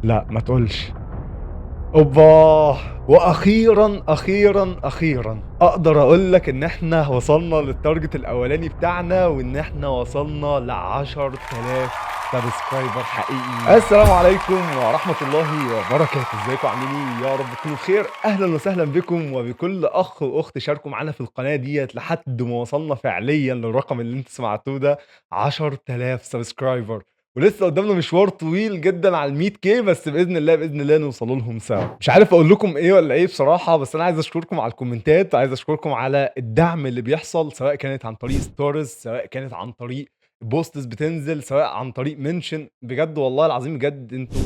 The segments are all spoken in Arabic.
لأ، ما تقولش. أوبا! وأخيرًا، أخيرًا، أخيرًا أقدر أقول لك إن إحنا وصلنا للtarget الأولاني بتاعنا، وإن إحنا وصلنا ل10.000 سبسكرايبر حقيقيين. السلام عليكم ورحمة الله وبركاته، إزيكم عاملين إيه؟ يا رب تكونوا بخير. أهلًا وسهلًا بكم وبكل أخ وأخت شاركوا معانا في القناة ديّة لحد ما وصلنا فعليًا للرقم اللي أنتم سمعتوه ده، 10.000 سبسكرايبر. ولسه قدامنا مشوار طويل جدًا على ال100K، بس بإذن الله، بإذن الله نوصلوا لهم سوا. مش عارف أقول لكم إيه والّا إيه بصراحة، بس أنا عايز أشكركم على الكومنتات، وعايز أشكركم على الدعم اللي بيحصل، سواء كانت عن طريق stories، سواء كانت عن طريق posts بتنزل، سواء عن طريق mention. بجد والله العظيم بجد أنتم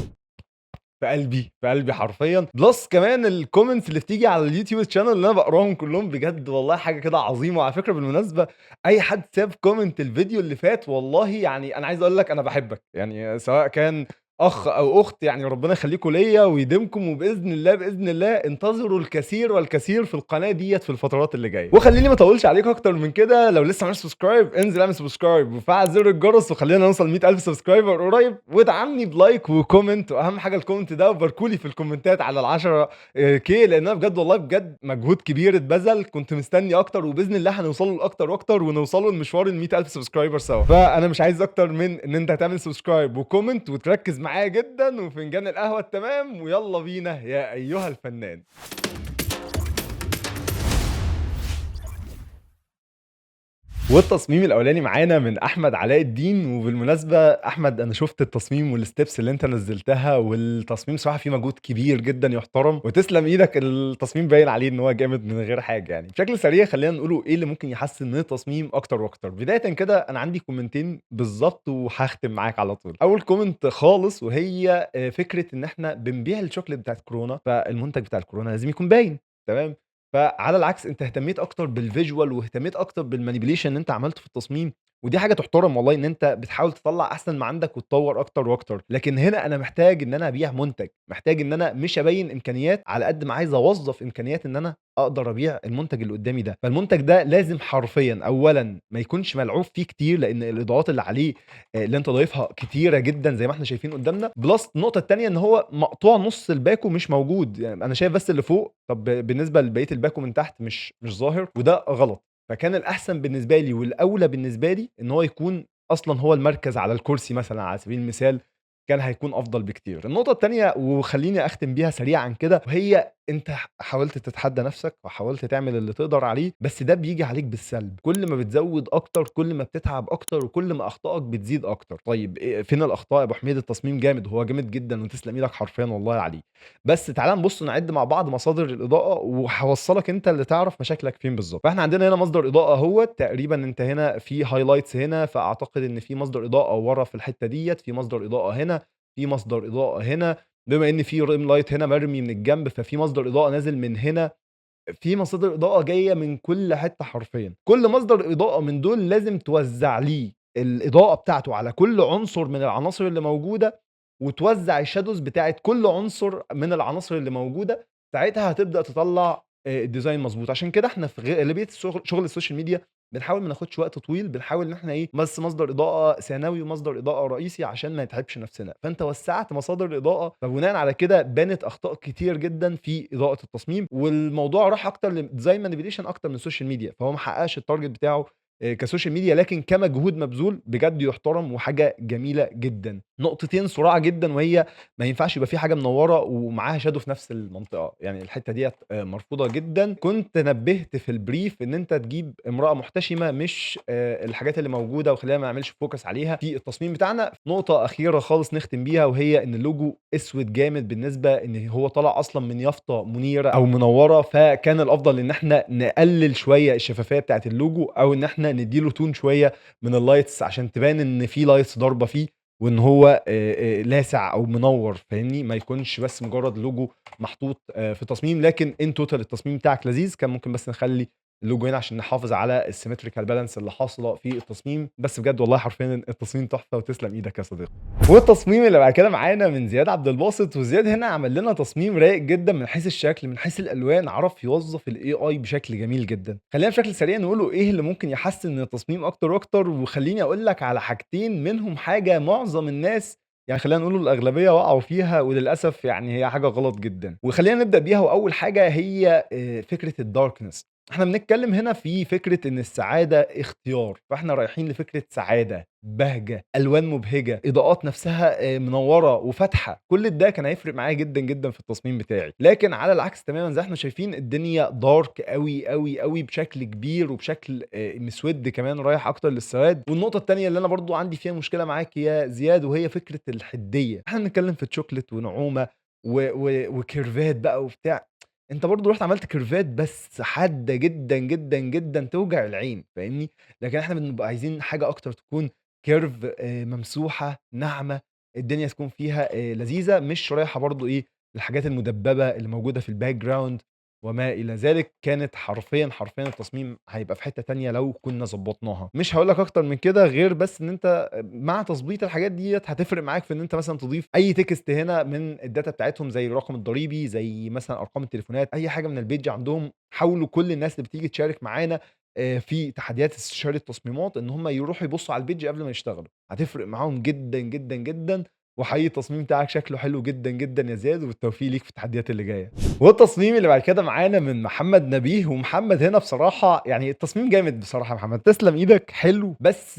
في قلبي، في قلبي حرفيًا، plus كمان الcomments اللي بتيجي على اليوتيوب channel اللي أنا باقراهم كلّهم، بجد والله حاجة كده عظيمة. وعلى فكرة بالمناسبة، أي حد ساب comment الفيديو اللي فات، والله يعني أنا عايز أقول لك أنا باحبك، يعني سواء كان أخ أو أخت، يعني ربنا يخليكم ليّا ويديمكم، وبإذن الله، بإذن الله انتظروا الكثير والكثير في القناة ديّة في الفترات اللي جاية. وخلّيني ما أطوّلش عليكم أكتر من كده، لو لسه ما عملتش subscribe انزل اعمل subscribe وفعّل زر الجرس، وخلّينا نوصل 100,000 سبسكرايبر قريب، وادعمني بلايك وكومنت، واهم حاجه الكومنت ده، وباركوا لي في الكومنتات على ال10 كي، لان انا بجد والله بجد مجهود كبير اتبذل، كنت مستني اكتر، وباذن الله هنوصلوا لاكتر واكتر، ونوصلوا لمشوار ال100,000 سبسكرايبر سوا. فانا مش عايز اكتر من ان انت هتعمل سبسكرايب وكومنت وتركز معايا جدا، وفنجان القهوه التمام، ويلا بينا يا ايها الفنان. والتصميم الأولاني معانا من أحمد علاء الدين. وبالمناسبة أحمد، أنا شُفت التصميم والsteps اللي أنت نزّلتها، والتصميم صراحة فيه مجهود كبير جدًا يُحترم، وتسلم إيدك، التصميم باين عليه إن هو جامد من غير حاجة يعني. بشكل سريع خلّينا نقوله إيه اللي ممكن يحسّن من التصميم أكتر وأكتر. بدايةً كده أنا عندي كومنتين بالضبط وهاختم معاك على طول. أول comment خالص وهي فكرة إن إحنا بنبيع الشوكليت بتاعة كورونا، فالمنتج بتاع الكورونا لازم يكون باين، تمام؟ فعلى العكس أنت اهتميت أكتر بالvisual، واهتميت أكتر بالmanipulation اللي أنت عملته في التصميم، ودي حاجة تُحترم والله، إن أنت بتحاول تطلّع أحسن ما عندك وتطوّر أكتر وأكتر. لكن هنا أنا محتاج إن أنا أبيع منتج، محتاج إن أنا مش أبيّن إمكانيات على قد ما عايز أوظّف إمكانيات إن أنا أقدر أبيع المنتج اللي قدّامي ده. فالمنتج ده لازم حرفيًا أولًا ما يكونش ملعوب فيه كتير، لإن الإضاءات اللي عليه اللي أنت ضايفها كتيرة جدًا زي ما إحنا شايفين قدّامنا، plus النقطة التانية إن هو مقطوع نُص الباكو مش موجود، يعني أنا شايف بس اللي فوق، طب بالنسبة لبقية الباكو من تحت مش ظاهر، وده غلط. فكان الأحسن بالنسبة لي والأولى بالنسبة لي إن هو يكون أصلًا هو المركز على الكرسي مثلًا على سبيل المثال، كان هيكون أفضل بكتير. النقطة التانية وخلّيني أختم بيها سريعًا كده، وهي أنت حاولت تتحدى نفسك وحاولت تعمل اللي تقدر عليه، بس ده بييجي عليك بالسلب. كل ما بتزوّد أكتر، كل ما بتتعب أكتر، وكل ما أخطائك بتزيد أكتر. طيب فين الأخطاء يا أبو حميد؟ التصميم جامد، هو جامد جدًا وتسلم إيدك حرفيًا والله عليه. بس تعالَ نبُص نعِد مع بعض مصادر الإضاءة، وهاوصّلك أنت اللي تعرف مشاكلك فين بالضبط. فإحنا عندنا هنا مصدر إضاءة أهوّة، تقريبًا أنت هنا في highlights هنا، فأعتقد إن في مصدر إضاءة ورا في الحتّة ديّة، في مصدر إضاءة هنا، في مصدر إضاءة هنا، بما إن في ring light هنا مرمي من الجنب، ففي مصدر إضاءة نازل من هنا، في مصادر إضاءة جاية من كل حتّة حرفيًا. كل مصدر إضاءة من دول لازم توزّع ليه الإضاءة بتاعته على كل عنصر من العناصر اللي موجودة، وتوزّع الshadows بتاعة كل عنصر من العناصر اللي موجودة، ساعتها هتبدأ تطلّع الdesign مضبوط. عشان كده إحنا في غالبية شغل السوشيال ميديا بنحاول ما ناخدش وقت طويل، بنحاول إن إحنا إيه، بس مصدر إضاءة ثانوي ومصدر إضاءة رئيسي عشان ما نتعبش نفسنا. فأنت وسّعت مصادر الإضاءة، فبناءً على كده بانت أخطاء كتير جدًا في إضاءة التصميم، والموضوع راح أكتر لdesign manipulation أكتر من السوشيال ميديا، فهو ما حققش الtarget بتاعه كسوشيال ميديا، لكن كمجهود مبذول بجد يُحترم وحاجة جميلة جدًا. نقطتين صُراع جدًا، وهي ما ينفعش يبقى في حاجة منوّرة ومعاها shadow في نفس المنطقة، يعني الحتّة ديّة مرفوضة جدًا. كنت نبّهت في الbrief إن أنت تجيب امرأة محتشمة، مش الحاجات اللي موجودة، وخلّينا ما نعملش focus عليها في التصميم بتاعنا. نقطة أخيرة خالص نختم بيها، وهي إن اللوجو أسود جامد بالنسبة إن هو طالع أصلًا من يافطة منيرة أو منوّرة، فكان الأفضل إن إحنا نقلل شوية الشفافية بتاعة اللوجو، أو إن إحنا ندّي له tone شوية من الlights عشان تبان إن في lights ضاربة فيه، وإن هو لاسع أو منوّر، فاهمني؟ ما يكونش بس مجرد لوجو محطوط في تصميم، لكن in total التصميم بتاعك لذيذ. كان ممكن بس نخلّي اللوجو هنا عشان نحافظ على الsymmetrical balance اللي حاصلة في التصميم. بس بجد والله حرفيًا التصميم تحفة، وتسلم إيدك يا صديقي. والتصميم اللي بعد كده معانا من زياد عبد الباسط. وزياد هنا عمل لنا تصميم رايق جدًا من حيث الشكل، من حيث الألوان، عرف يوظّف الAI بشكل جميل جدًا. خلّينا بشكل سريع نقوله إيه اللي ممكن يحسّن من التصميم أكتر وأكتر، وخلّيني أقول لك على حاجتين منهم حاجة معظم الناس يعني خلّينا نقول الأغلبية وقعوا فيها وللأسف يعني هي حاجة غلط جدًا. وخلّينا نبدأ بيها وأول حاجة هي فكرة الdarkness. إحنا بنتكلّم هنا في فكرة إن السعادة اختيار، فإحنا رايحين لفكرة سعادة، بهجة، ألوان مبهجة، إضاءات نفسها منوّرة وفاتحة، كل ده كان هيفرق معايا جدًا، جدًا في التصميم بتاعي. لكن على العكس تمامًا زي ما إحنا شايفين الدنيا dark أوي، أوي، أوي بشكل كبير وبشكل مسوِد كمان رايح أكتر للسواد. والنقطة التانية اللي أنا برضه عندي فيها مشكلة معاك يا زياد وهي فكرة الحدية. إحنا بنتكلّم في chocolate ونعومة وكيرفات بقى وبتاع. أنت برضه رُحت عملت كيرفات بس حادة جدًا، جدًا، جدًا توجع العين، فاهمني؟ لكن إحنا بنبقى عايزين حاجة أكتر تكون curve ممسوحة، ناعمة، الدنيا تكون فيها لذيذة، مش رايحة برضه إيه، للحاجات المدببة اللي موجودة في الbackground وما إلى ذلك. كانت حرفيًا، حرفيًا التصميم هيبقى في حتّة تانية لو كنا ضبّطناها. مش هاقول لك أكتر من كده غير بس إن أنت مع تضبيط الحاجات ديّة هتفرق معاك في إن أنت مثلًا تضيف أي text هنا من الdata بتاعتهم زي الرقم الضريبي، زي مثلًا أرقام التليفونات، أي حاجة من الpage عندهم. حاولوا كل الناس اللي بتيجي تشارك معانا في تحديات استشارة التصميمات إن هم يروحوا يبُصّوا على الpage قبل ما يشتغلوا، هتفرق معاهم جدًا، جدًا، جدًا. وحقيقي التصميم بتاعك شكله حلو جدًا، جدًا يا زياد، وبالتوفيق ليك في التحديات اللي جاية. والتصميم اللي بعد كده معانا من محمد نبيه. ومحمد هنا بصراحة يعني التصميم جامد بصراحة يا محمد، تسلم إيدك حلو. بس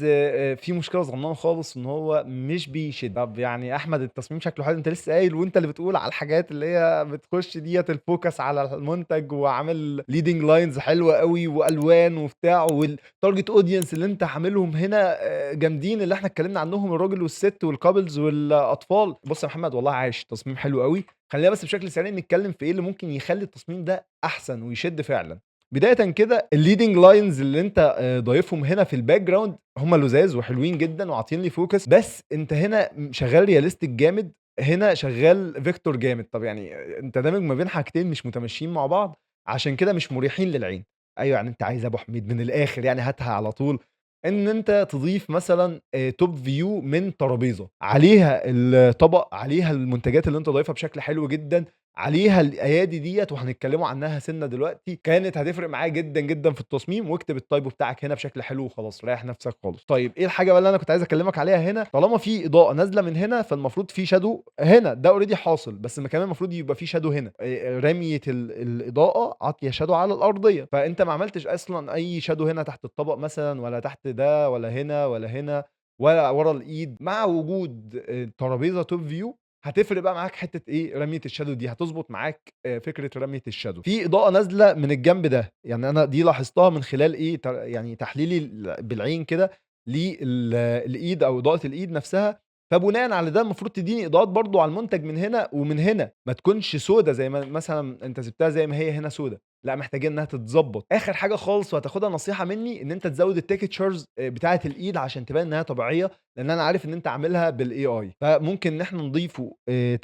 في مشكلة صغننة خالص إن هو مش بيشد. طب يعني أحمد التصميم شكله حلو، أنت لسه قايل وأنت اللي بتقول على الحاجات اللي هي بتخش ديّة الfocus على المنتج وعامل leading lines حلوة أوي وألوان وبتاع والtarget audience اللي أنت عاملهم هنا جامدين اللي إحنا اتكلمنا عنهم الراجل والست والcouples والأطفال. بُص يا محمد والله عاش، تصميم حلو أوي. خلّينا بس بشكل سريع نتكلّم في إيه اللي ممكن يخلّي التصميم ده أحسن ويشد فعلًا. بدايةً كده الleading lines اللي أنت ضايفهم هنا في الbackground هم لُذاذ وحلوين جدًا وعاطين لي focus. بس أنت هنا شغّال realistic جامد، هنا شغّال vector جامد. طَب يعني أنت دامج ما بين حاجتين مش متماشيين مع بعض، عشان كده مش مُريحين للعين. أيوه، يعني أنت عايز يا أبو حميد من الآخر يعني هاتها على طول، إن أنت تضيف مثلًا top view من ترابيزة، عليها الطبق، عليها المنتجات اللي أنت ضايفها بشكل حلو جدًا، عليها الأيادي ديّة وهنتكلموا عنها سِنّة دلوقتي، كانت هتفرق معايا جدًا، جدًا في التصميم. واكتب الtypo بتاعك هنا بشكل حلو وخلاص، ريّح نفسك خالص. طيب إيه الحاجة بقى اللي أنا كنت عايز أكلمك عليها هنا؟ طالما في إضاءة نازلة من هنا، فالمفروض في shadow هنا، ده already حاصل، بس كمان المفروض يبقى في shadow هنا. رمية الإضاءة عاطية shadow على الأرضية، فأنت ما عملتش أصلًا أي shadow هنا تحت الطبق مثلًا ولا تحت ده ولا هنا ولا هنا ولا ورا الإيد. مع وجود ترابيزة top view هتفرق بقى معاك حتّة إيه، رمية الshadow دي هتضبط معاك فكرة رمية الshadow. في إضاءة نازلة من الجنب ده، يعني أنا دي لاحظتها من خلال إيه، يعني تحليلي بالعين كده الإيد أو إضاءة الإيد نفسها. فبناءً على ده المفروض تدّيني إضاءات برضه على المنتج من هنا ومن هنا، ما تكونش سودا زي ما مثلًا أنت سِبتها زي ما هي هنا سودا. لأ، محتاجين إنها تتضبّط. آخر حاجة خالص وهتاخدها نصيحة منّي، إن أنت تزوّد الtextures بتاعة الإيد عشان تبان إنها طبيعية، لإن أنا عارف إن أنت عاملها بالAI. فممكن إن إحنا نضيفه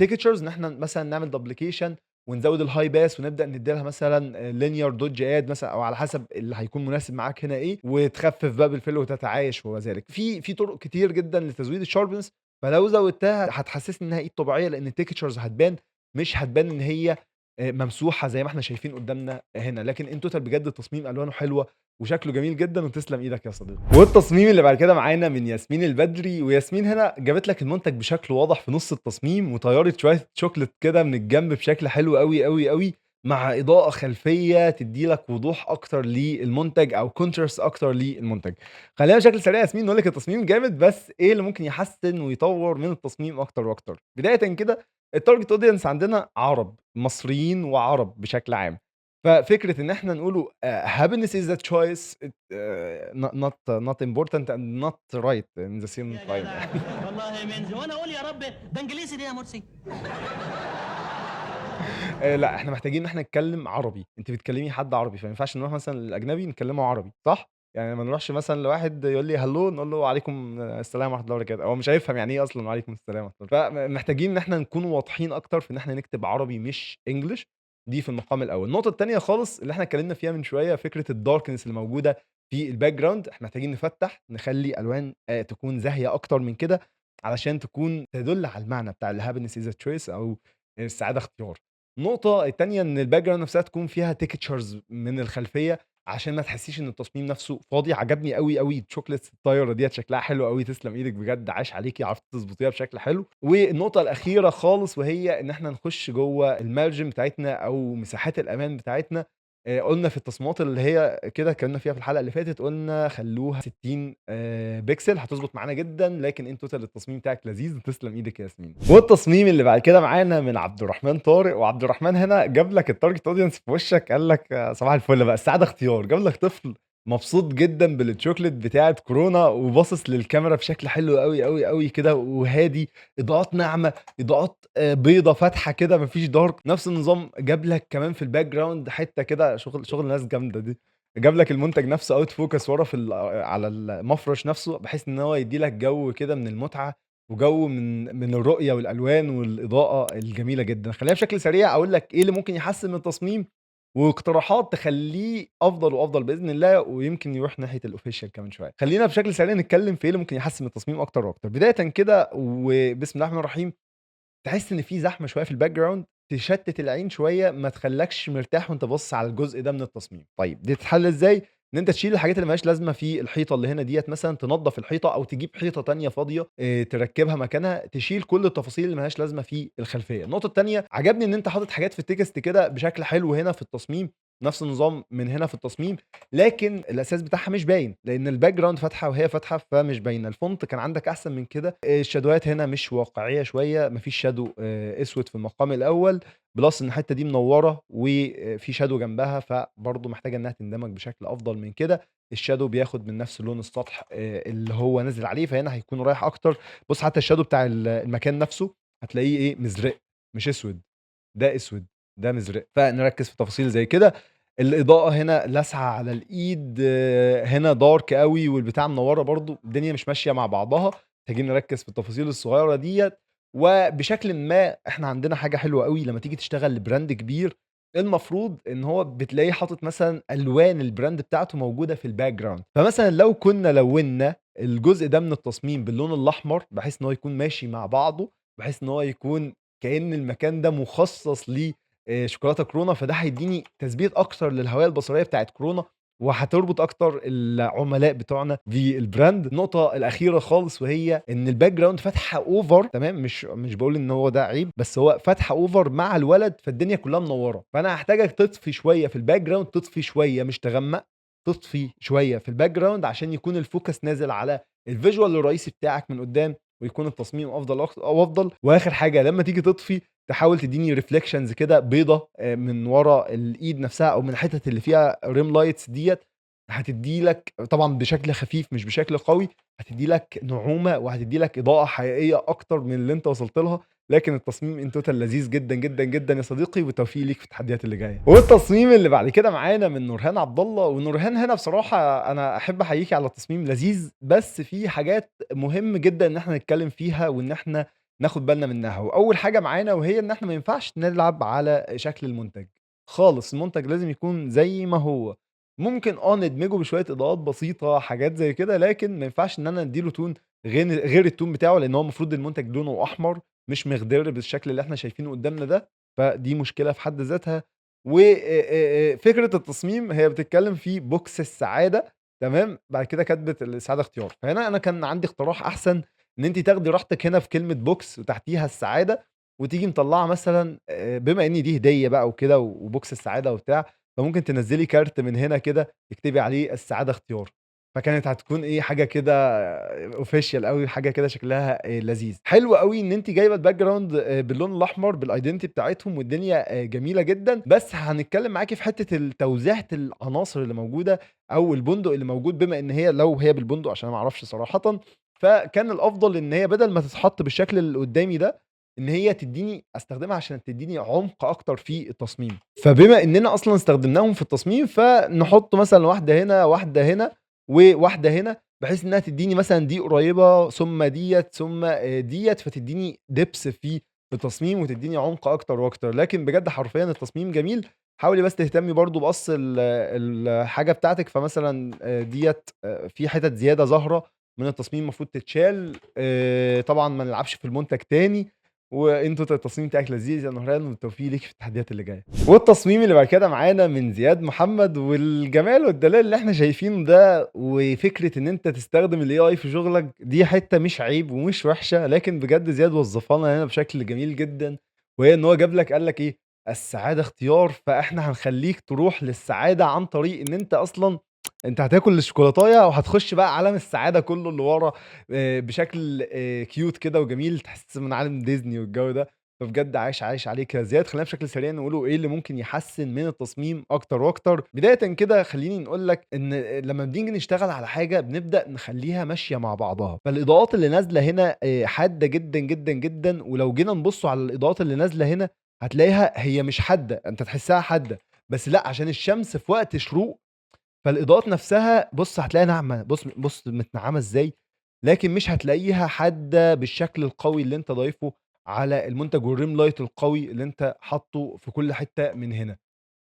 textures، إن إحنا مثلًا نعمل duplication ونزوّد الhigh pass ونبدأ ندّي لها مثلًا linear dodge add مثلًا أو على حسب اللي هيكون مناسب معاك هنا إيه، وتخفِّف بقى بالfill وتتعايش وما ذلك. في طُرق كتير جدًا لتزويد الsharpness، فلو زوّدتها هتحسّسني إنها إيد طبيعية، لإن الtextures هتبان، مش هتبان إن هي ممسوحة زي ما إحنا شايفين قدّامنا هنا. لكن in total بجد التصميم ألوانه حلوة وشكله جميل جدًا وتسلم إيدك يا صديقي. والتصميم اللي بعد كده معانا من ياسمين البدري. وياسمين هنا جابت لك المنتج بشكل واضح في نُص التصميم، وطيّرت شوية chocolate كده من الجنب بشكل حلو أوي، أوي، أوي، مع إضاءة خلفية تدّي لك وضوح أكتر للمنتج أو contrast أكتر للمنتج. خلّينا بشكل سريع يا ياسمين نقول لك التصميم جامد، بس إيه اللي ممكن يحسّن ويطوّر من التصميم أكتر وأكتر؟ بدايةً كده الtarget audience عندنا عرب، مصريين وعرب بشكل عام. ففكرة إن إحنا نقوله happiness is a choice it not important and not right in the same يا time جدع يعني. والله من زمان اقول يا رب ده انجليزي دي يا مرسي. لأ، إحنا محتاجين إن إحنا نتكلم عربي. أنتِ بتكلمي حد عربي، فما ينفعش نروح مثلًا للأجنبي نكلمه عربي، صح؟ يعني ما نروحش مثلًا لواحد يقول لي hello نقول له وعليكم السلام ورحمة الله وبركاته، هو مش هيفهم يعني إيه أصلًا وعليكم السلام ورحمة الله. فمحتاجين إن إحنا نكون واضحين أكتر في إن إحنا نكتب عربي مش English. دي في المقام الأول. النقطة التانية خالص اللي إحنا اتكلمنا فيها من شوية، فكرة الdarkness اللي موجودة في الbackground. إحنا محتاجين نفتّح، نخلّي ألوان تكون زاهية أكتر من كده، علشان تكون تدل على المعنى بتاع الhappiness is a choice أو السعادة اختيار. النقطة التانية إن الbackground نفسها تكون فيها textures من الخلفية، عشان ما تحسيش إن التصميم نفسه فاضي. عجبني أوي الchocolates الطايرة ديّة شكلها حلو أوي، تسلم إيدِك بجد، عاش عليكِ، عرفتِ تضبطيها بشكل حلو. والنقطة الأخيرة خالص وهي إن إحنا نخش جوّه الmargin بتاعتنا أو مساحات الأمان بتاعتنا. قُلنا في التصميمات اللي هي كده اتكلمنا فيها في الحلقة اللي فاتت، قُلنا خلّوها 60 بيكسل هتضبط معانا جدًا، لكن in total التصميم بتاعِك لذيذ، تسلم إيدِك يا ياسمين. والتصميم اللي بعد كده معانا من عبد الرحمن طارق، وعبد الرحمن هنا جاب لك الtarget audience في وشّك، قال لك صباح الفل بقى، السعادة اختيار. جاب لك طفل مبسوط جدًا بالchocolate بتاعة كورونا وباصص للكاميرا بشكل حلو أوي كده وهادي، إضاءات ناعمة، إضاءات بيضا فاتحة كده ما فيش dark. نفس النظام جاب لك كمان في الbackground حتّة كده شغل ناس جامدة دي. جاب لك المنتج نفسه out focus ورا في على المفرش نفسه، بحيث إن هو يدّي لك جو كده من المتعة وجو من الرؤية والألوان والإضاءة الجميلة جدًا. خلّيني بشكل سريع أقول لك إيه اللي ممكن يحسّن من التصميم واقتراحات تخلّيه أفضل وأفضل بإذن الله، ويمكن يروح ناحية الofficial كمان شوية. خلّينا بشكل سريع نتكلّم في إيه اللي ممكن يحسّن من التصميم أكتر وأكتر. بدايةً كده وبسم الله الرحمن الرحيم، تحس إن في زحمة شوية في الbackground تشتت العين شوية، ما تخلّكش مرتاح وأنت باصص على الجزء ده من التصميم. طيب دي تتحل إزاي؟ إن أنت تشيل الحاجات اللي ما لهاش لازمة في الحيطة اللي هنا ديّة مثلًا، تنضّف الحيطة أو تجيب حيطة تانية فاضية تركّبها مكانها، تشيل كل التفاصيل اللي ما لهاش لازمة في الخلفية. النقطة التانية، عجبني إن أنت حاطط حاجات في الtext كده بشكل حلو هنا في التصميم، نفس النظام من هنا في التصميم، لكن الأساس بتاعها مش باين، لإن الbackground فاتحة وهي فاتحة فمش باينة. الfont كان عندك أحسن من كده. الشادوهات هنا مش واقعية شوية، ما فيش shadow أسود في المقام الأول، plus إن الحتّة دي منوّرة وفي shadow جنبها، فبرضه محتاجة إنها تندمج بشكل أفضل من كده. الshadow بياخد من نفس لون السطح اللي هو نازل عليه، فهنا هيكون رايح أكتر. بُص حتى الshadow بتاع المكان نفسه هتلاقيه إيه، مزرق مش أسود، ده أسود، ده مزرق، فنركّز في تفاصيل زي كده. الإضاءة هنا لاسعة على الإيد، هنا dark أوي والبتاعة منوّرة برضه، الدنيا مش ماشية مع بعضها، محتاجين نركّز في التفاصيل الصغيرة ديّة. وبشكلٍ ما إحنا عندنا حاجة حلوة أوي لمّا تيجي تشتغل لbrand كبير، المفروض إن هو بتلاقيه حاطط مثلًا ألوان الbrand بتاعته موجودة في الbackground. فمثلًا لو كنا لوّنّا الجزء ده من التصميم باللون الأحمر، بحيث إن هو يكون ماشي مع بعضه، بحيث إن هو يكون كأن المكان ده مخصص شوكولاتة كورونا، فده هيدّيني تثبيت أكتر للهوية البصرية بتاعة كورونا، وهتربط أكتر العملاء بتوعنا بالbrand. النقطة الأخيرة خالص وهي إن الbackground فاتحة over تمام، مش باقول إن هو ده عيب، بس هو فاتحة over مع الولد، فالدنيا كلّها منوّرة. فأنا هاحتاجك تطفي شوية في الbackground، تطفي شوية مش تغمّق، تطفي شوية في الbackground عشان يكون الfocus نازل على الvisual الرئيسي بتاعك من قدّام، ويكون التصميم أفضل أو أفضل. وآخر حاجة لمّا تيجي تطفي تحاول تدّيني reflections كده بيضا من ورا الإيد نفسها أو من الحتت اللي فيها rim lights ديّة، هتدّي لك طبعًا بشكل خفيف مش بشكل قوي، هتدّي لك نعومة وهتدّي لك إضاءة حقيقية أكتر من اللي أنت وصلت لها. لكن التصميم in total لذيذ جدًا يا صديقي، والتوفيق ليك في التحديات اللي جاية. والتصميم اللي بعد كده معانا من نورهان عبد الله، ونورهان هنا بصراحة أنا أحب أحييكِ على تصميم لذيذ، بس في حاجات مهم جدًا إن إحنا نتكلم فيها وإن إحنا ناخد بالنا منها. وأول حاجة معانا وهي إن إحنا ما ينفعش نلعب على شكل المنتج خالص، المنتج لازم يكون زي ما هو. ممكن ندمجه بشوية إضاءات بسيطة، حاجات زي كده، لكن ما ينفعش إن أنا أدّي له تون غير التون بتاعه، لإن هو المفروض المنتج لونه أحمر مش مخضر بالشكل اللي إحنا شايفينه قدّامنا ده، فدي مشكلة في حد ذاتها. و فكرة التصميم هي بتتكلم في بوكس السعادة تمام، بعد كده كاتبة السعادة اختيار. فهنا أنا كان عندي اقتراح أحسن، إن أنتِ تاخدي راحتِك هنا في كلمة بوكس وتحتيها السعادة، وتيجي مطلّعة مثلًا بما إن دي هدية بقى وكده وبوكس السعادة وبتاع، فممكن تنزّلي كارت من هنا كده تكتبي عليه السعادة اختيار. فكانت هتكون إيه، حاجة كده official أوي، حاجة كده شكلها لذيذ. حلو أوي إن أنتِ جايبة الbackground باللون الأحمر بالidentity بتاعتهم والدنيا جميلة جدًا، بس هنتكلم معاكِ في حتة توزيعة العناصر اللي موجودة أو البندق اللي موجود، بما إن هي لو هي بالبندق عشان أنا ما أعرفش صراحةً، فكان الأفضل إن هي بدل ما تتحط بالشكل اللي قدامي ده، إن هي أستخدمها عشان تدّيني عمق أكتر في التصميم. فبما إننا أصلًا استخدمناهم في التصميم، فنحط مثلًا واحدة هنا، واحدة هنا، وواحدة هنا، بحيث إنها تدّيني مثلًا دي قريبة ثم ديّة ثم ديّة، فتدّيني depth في التصميم وتدّيني عمق أكتر وأكتر. لكن بجد حرفيًا التصميم جميل. حاولي بس تهتمي برضه بقص الحاجة بتاعتِك، فمثلًا ديّة في حتت زيادة ظاهرة من التصميم المفروض تتشال. طبعًا ما نلعبش في المنتج تاني. وأنت التصميم بتاعك لذيذ يا نهران، والتوفيق ليك في التحديات اللي جاية. والتصميم اللي بعد كده معانا من زياد محمد، والجمال والدلال اللي إحنا شايفينه ده، وفكرة إن أنت تستخدم الAI في شغلك دي حتّة مش عيب ومش وحشة، لكن بجد زياد وظّفها لنا هنا بشكل جميل جدًا، وهي إن هو جاب لك قال لك إيه، السعادة اختيار، فإحنا هنخلّيك تروح للسعادة عن طريق إن أنت أصلًا أنت هتاكل الشوكولاتاية وهتخش بقى عالم السعادة كلّه اللي ورا بشكل cute كده وجميل، تحس من عالم ديزني والجو ده. فبجد عاش عليك يا زياد. خلّينا بشكل سريع نقوله إيه اللي ممكن يحسّن من التصميم أكتر وأكتر. بدايةً كده خلّيني نقول لك إن لمّا بنيجي نشتغل على حاجة بنبدأ نخلّيها ماشية مع بعضها، فالإضاءات اللي نازلة هنا حادة جدًا، جدًا، جدًا، ولو جينا نبُص على الإضاءات اللي نازلة هنا هتلاقيها هي مش حادة، أنت تحسّها حادة، بس لأ، عشان الشمس في وقت شروق فالإضاءات نفسها بُص هتلاقيها ناعمة، بُص متنعّمة إزاي، لكن مش هتلاقيها حادة بالشكل القوي اللي أنت ضايفه على المنتج والrim light القوي اللي أنت حاطّه في كل حتّة من هنا.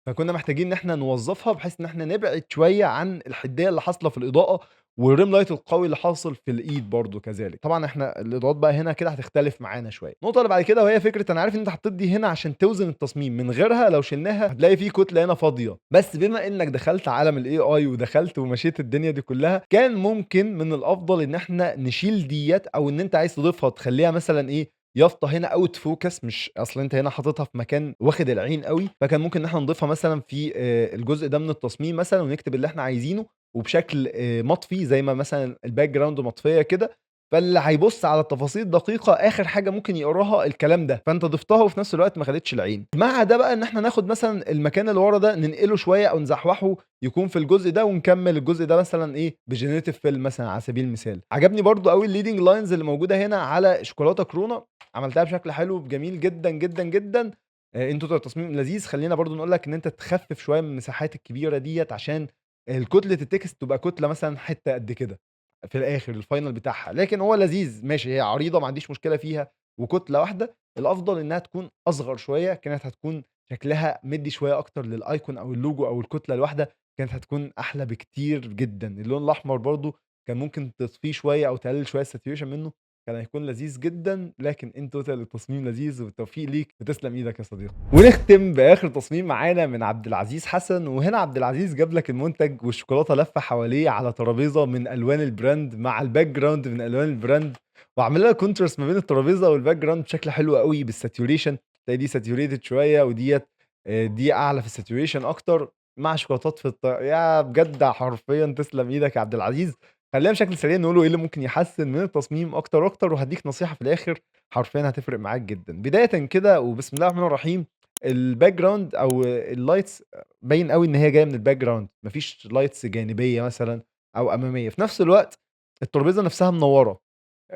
فكنا محتاجين إن إحنا نوظّفها بحيث إن إحنا نبعد شوية عن الحدية اللي حاصلة في الإضاءة، والrim light القوي اللي حاصل في الإيد برضه كذلك. طبعًا إحنا الإضاءات بقى هنا كده هتختلف معانا شوية. النقطة اللي بعد كده وهي فكرة أنا عارف إن أنت حطيت دي هنا عشان توزن التصميم، من غيرها لو شِلناها هتلاقي في كتلة هنا فاضية، بس بما إنك دخلت عالم الAI ودخلت ومشيت الدنيا دي كلّها، كان ممكن من الأفضل إن إحنا نشيل ديّة أو إن أنت عايز تضيفها تخلّيها مثلًا إيه، يافطة هنا out focus مش أصل أنت هنا حاططها في مكان واخد العين أوي، فكان ممكن إن إحنا نضيفها مثلًا في الجزء ده من التصميم مثلًا ونكتب اللي إحنا عايزينه وبشكل مطفي زي ما مثلًا الbackground مطفية كده، فاللي هيبُص على التفاصيل الدقيقة آخر حاجة ممكن يقراها الكلام ده، فأنت ضفتها وفي نفس الوقت ما خدتش العين. مع ده بقى إن إحنا ناخد مثلًا المكان اللي ورا ده ننقله شوية أو نزحوحه يكون في الجزء ده ونكمّل الجزء ده مثلًا إيه بgenerative fill مثلًا على سبيل المثال. عجبني برضه أوي الleading lines اللي موجودة هنا على شوكولاتة كورونا، عملتها بشكل حلو جميل جدًا، جدًا، جدًا. أنت تصميم لذيذ. خلّينا برضه نقول لك إن أنت تخفِّف شوية من المساحات الكبيرة ديّة عشان كتلة الtext تبقى كتلة مثلًا حتّة قد كده في الآخر الfinal بتاعها، لكن هو لذيذ ماشي هي عريضة ما عنديش مشكلة فيها وكتلة واحدة، الأفضل إنها تكون أصغر شوية، كانت هتكون شكلها مدّي شوية أكتر للicon أو الlogo أو الكتلة الواحدة، كانت هتكون أحلى بكتير جدًا. اللون الأحمر برضه كان ممكن تطفيه شوية أو تقلل شوية الsaturation منه، كان هيكون لذيذ جدًا، لكن in total التصميم لذيذ والتوفيق ليك وتسلم إيدك يا صديقي. ونختم بآخر تصميم معانا من عبد العزيز حسن، وهنا عبد العزيز جاب لك المنتج والشوكولاتة لافة حواليه على ترابيزة من ألوان البراند مع الbackground من ألوان البراند، وعامل لك contrast ما بين الترابيزة والbackground بشكل حلو أوي بالsaturation، تلاقي دي saturated شوية وديّة دي أعلى في الsaturation أكتر، مع شوكولاتات في يا بجد حرفيًا تسلم إيدك يا عبد العزيز. خلّينا بشكل سريع نقوله إيه اللي ممكن يحسّن من التصميم أكتر وأكتر، وهادّيك نصيحة في الآخر حرفيًا هتفرق معاك جدًا. بدايةً كده وبسم الله الرحمن الرحيم، الbackground أو الlights باين أوي إن هي جاية من الbackground، ما فيش lights جانبية مثلًا أو أمامية. في نفس الوقت الترابيزة نفسها منوّرة،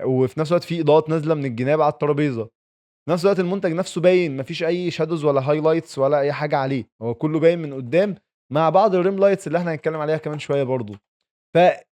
وفي نفس الوقت في إضاءات نازلة من الجناب على الترابيزة. في نفس الوقت المنتج نفسه باين ما فيش أي shadows ولا highlights ولا أي حاجة عليه، هو كلّه باين من قدّام مع بعض الrim lights اللي إحنا هنتكلم عليها كمان شوية برضه.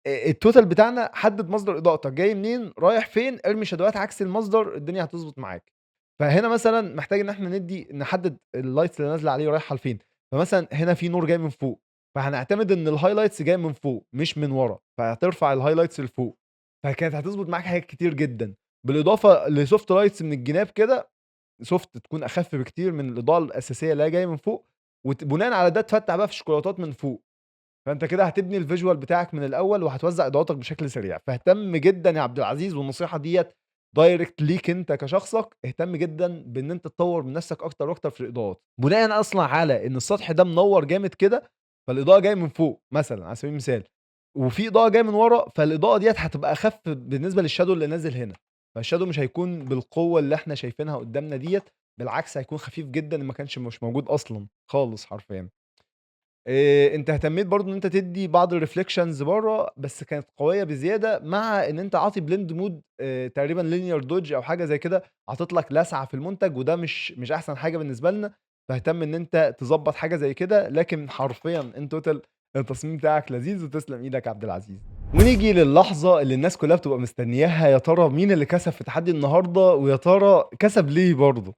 الtotal بتاعنا حدد مصدر إضاءتك جاي منين، رايح فين، ارمي شادوهات عكس المصدر، الدنيا هتضبط معاك. فهنا مثلًا محتاج إن إحنا نحدد الlights اللي نازلة عليه رايحة لفين، فمثلًا هنا في نور جاي من فوق، فهنعتمد إن الhighlights جاية من فوق مش من ورا، فهترفع الhighlights لفوق، فكانت هتضبط معاك حاجات كتير جدًا، بالإضافة لsoft lights من الجناب كده soft تكون أخف بكتير من الإضاءة الأساسية اللي هي جاية من فوق، بناءً على ده تفتح بقى في الشوكولاتات من فوق. فأنت كده هتبني الvisual بتاعك من الأول وهتوزّع إضاءاتك بشكل سريع، فاهتم جدًا يا عبد العزيز والنصيحة ديّة direct ليك أنت كشخصك، اهتم جدًا بإن أنت تطوّر من نفسك أكتر وأكتر في الإضاءات، بناءً أصلًا على إن السطح ده منوّر جامد كده، فالإضاءة جاية من فوق مثلًا على سبيل المثال، وفي إضاءة جاية من ورا، فالإضاءة ديّة هتبقى أخف بالنسبة للshadow اللي نازل هنا، فالshadow مش هيكون بالقوة اللي إحنا شايفينها قدّامنا ديّة، بالعكس هيكون خفيف جدًا ما كانش مش موجود أصلًا خالص حرفيًا. أنت اهتميت برضه إن أنت تدّي بعض الreflections برّه، بس كانت قوية بزيادة، مع إن أنت عاطي blend mode تقريبًا linear dodge أو حاجة زي كده، عاطط لك لسعة في المنتج، وده مش أحسن حاجة بالنسبة لنا، فاهتم إن أنت تضبّط حاجة زي كده، لكن حرفيًا in total التصميم بتاعك لذيذ وتسلم إيدك يا عبد العزيز. ونيجي للحظة اللي الناس كلّها بتبقى مستنياها، يا ترى مين اللي كسب في تحدي النهارده، ويا ترى كسب ليه برضه؟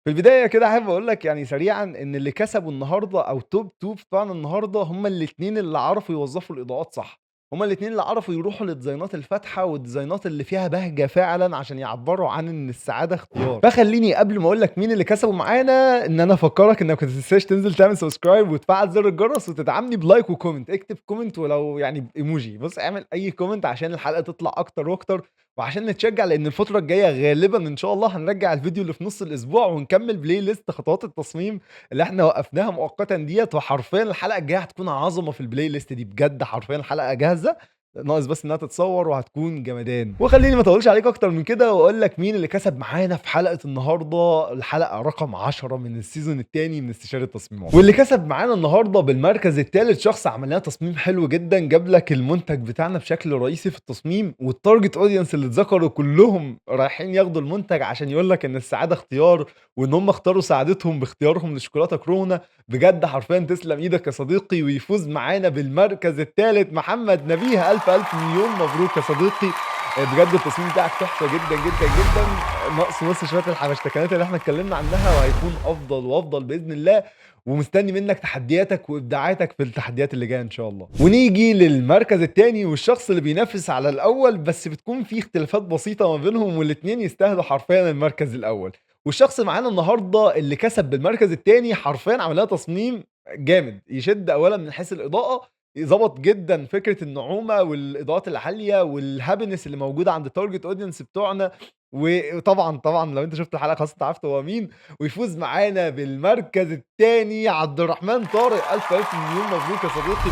في البداية كده حابب أقول لك يعني سريعًا إن اللي كسبوا النهارده أو top 2 بتوعنا النهارده هم الاتنين اللي عرفوا يوظّفوا الإضاءات صح، هما الاتنين اللي عرفوا يروحوا للديزاينات الفاتحة والديزاينات اللي فيها بهجة فعلًا عشان يعبّروا عن إن السعادة اختيار. فخلّيني قبل ما أقول لك مين اللي كسبوا معانا، إن أنا أفكّرك إنك ما تنساش تنزل تعمل سبسكرايب وتفعّل زر الجرس وتدعمني بلايك وكومنت، اكتب كومنت ولو يعني بإيموجي، بُص اعمل أي كومنت عشان الحلقة تطلع أكتر وأكتر، وعشان نتشجّع لإن الفترة الجاية غالبًا إن شاء الله هنرجّع الفيديو اللي في نُص الأسبوع ونكمّل بلاي ليست خطوات التصميم اللي إحنا وقّفناها مؤقتًا ديّة، وحرفيًا الحلقة الجاية هتكون عظمة في البلاي ليست دي، بجد حرفيًا الحلقة جاهزة ناقص بس إنها تتصور وهتكون جمدان. وخلّيني ما اطوّلش عليك أكتر من كده وأقول لك مين اللي كسب معانا في حلقة النهارده، الحلقة رقم 10 من السيزون التاني من استشارة تصميمات. واللي كسب معانا النهارده بالمركز التالت شخص عمل لنا تصميم حلو جدًا، جاب لك المنتج بتاعنا بشكل رئيسي في التصميم، والtarget audience اللي اتذكروا كلّهم رايحين ياخدوا المنتج عشان يقول لك إن السعادة اختيار، وإن هم اختاروا سعادتهم باختيارهم لشوكولاتة كورونا. بجد حرفيًا تسلم إيدك يا صديقي، ويفوز معانا بالمركز التالت محمد نبيه. ألف مليون مبروك يا صديقي. بجد التصميم بتاعك تحفة جدًا، جدًا، جدًا. ناقصه بس شوية الحبشتكنات اللي إحنا اتكلمنا عنها وهيكون أفضل وأفضل بإذن الله، ومستني منك تحدياتك وإبداعاتك في التحديات اللي جاية إن شاء الله. ونيجي للمركز التاني والشخص اللي بينافس على الأول، بس بتكون في اختلافات بسيطة ما بينهم والاتنين يستاهلوا حرفيًا المركز الأول. والشخص معانا النهارده اللي كسب بالمركز التاني حرفيًا عمل لنا تصميم جامد، يشد أولًا من حيث الإضاءة، ضبط جدًا فكرة النعومة والإضاءات العالية والhappiness اللي موجودة عند الtarget audience بتوعنا، وطبعًا لو أنت شُفت الحلقة خلاص أنت عرفت هو مين. ويفوز معانا بالمركز التاني عبد الرحمن طارق. ألف مليون مبروك يا صديقي،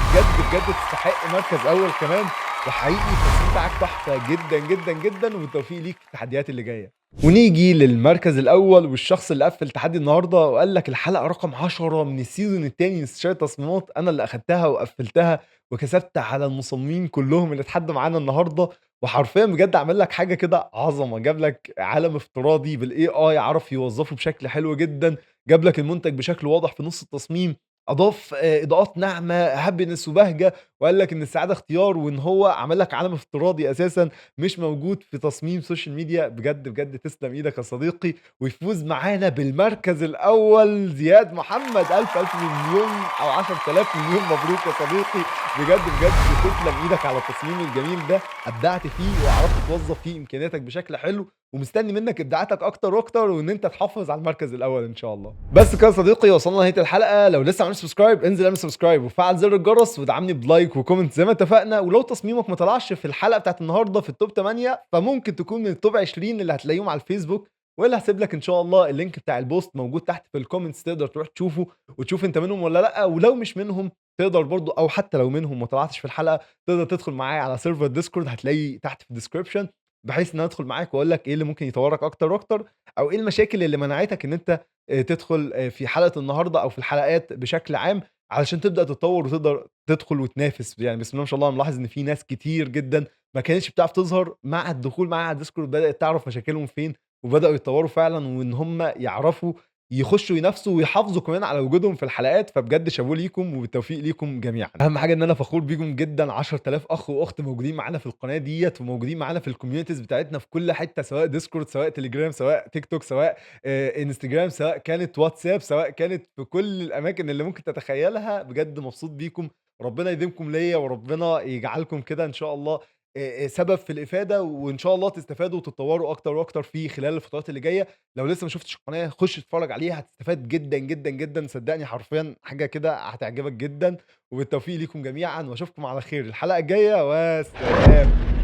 بجد تستحق مركز أول كمان، وحقيقي التصميم بتاعك تحفة جدًا، جدًا، جدًا، وبالتوفيق ليك في التحديات اللي جاية. ونيجي للمركز الأول والشخص اللي قفّل تحدي النهارده وقال لك الحلقة رقم 10 من السيزون التاني من استشارة تصميمات أنا اللي أخدتها وقفّلتها، وكسبت على المصممين كلّهم اللي اتحدوا معانا النهارده. وحرفيًا بجد عمل لك حاجة كده عظمة، جاب لك عالم افتراضي بالAI عرف يوظّفه بشكل حلو جدًا، جاب لك المنتج بشكل واضح في نُص التصميم، أضاف إضاءات ناعمة happiness وبهجة، وقال لك إن السعادة اختيار، وإن هو عمل لك عالم افتراضي أساسًا مش موجود في تصميم سوشيال ميديا. بجد تسلم إيدك يا صديقي. ويفوز معانا بالمركز الأول زياد محمد. ألف مليون أو 10,000 مليون مبروك يا صديقي. بجد تسلم إيدك على التصميم الجميل ده، أبدعت فيه وعرفت توظّف فيه إمكانياتك بشكل حلو، ومستني منك إبداعاتك أكتر وأكتر، وإن أنت تحافظ على المركز الأول إن شاء الله. بس كده يا صديقي وصلنا لنهاية الحلقة، لو لسه ما عملتش سبسكرايب انزل اعمل سبسكرايب وفعل زر الجرس وادعمني بلايك وكومنت زي ما اتفقنا. ولو تصميمك ما طلعش في الحلقة بتاعة النهارده في التوب 8 فممكن تكون من التوب 20 اللي هتلاقيهم على الفيسبوك، واللي هاسيب لك إن شاء الله اللينك بتاع البوست موجود تحت في الكومنتس، تقدر تروح تشوفه وتشوف أنت منهم والّا لأ. ولو مش منهم تقدر برضه، أو حتى لو منهم ما طلعتش في الحلقة، تقدر تدخل معايا على سيرفر ديسكورد هتلاقيه تحت في الديسكريبشن، بحيث إن أنا أدخل معاك وأقول لك إيه اللي ممكن يطورك أكتر وأكتر، أو إيه المشاكل اللي منعتك إن أنت تدخل في حلقة النهارده أو في الحلقات بشكل عام، علشان تبدأ تتطور وتقدر تدخل وتنافس. يعني بسم الله ما شاء الله أنا ملاحظ إن في ناس كتير جدًا ما كانتش بتعرف تظهر، مع الدخول معايا على الديسكورد بدأت تعرف مشاكلهم فين، وبدأوا يتطوروا فعلًا، وإن هم يعرفوا يخشوا ينافسوا ويحافظوا كمان على وجودهم في الحلقات. فبجد شابوه ليكم وبالتوفيق ليكم جميعًا. أهم حاجة إن أنا فخور بيكم جدًا، 10,000 أخ وأخت موجودين معانا في القناة ديّة، وموجودين معانا في الcommunities بتاعتنا في كل حتة، سواء ديسكورد، سواء تليجرام، سواء تيك توك، سواء إنستجرام، سواء كانت واتساب، سواء كانت في كل الأماكن اللي ممكن تتخيلها. بجد مبسوط بيكم، ربنا يديمكم ليّا، وربنا يجعلكم كده إن شاء الله سبب في الإفادة، وإن شاء الله تستفادوا وتتطوروا أكتر وأكتر في خلال الفترات اللي جاية. لو لسه ما شُفتش القناة خُش اتفرّج عليها، هتستفاد جدًا، صدّقني حرفيًا حاجة كده هتعجبك جدًا. وبالتوفيق ليكم جميعًا، واشوفكم على خير الحلقة الجاية، وسلام.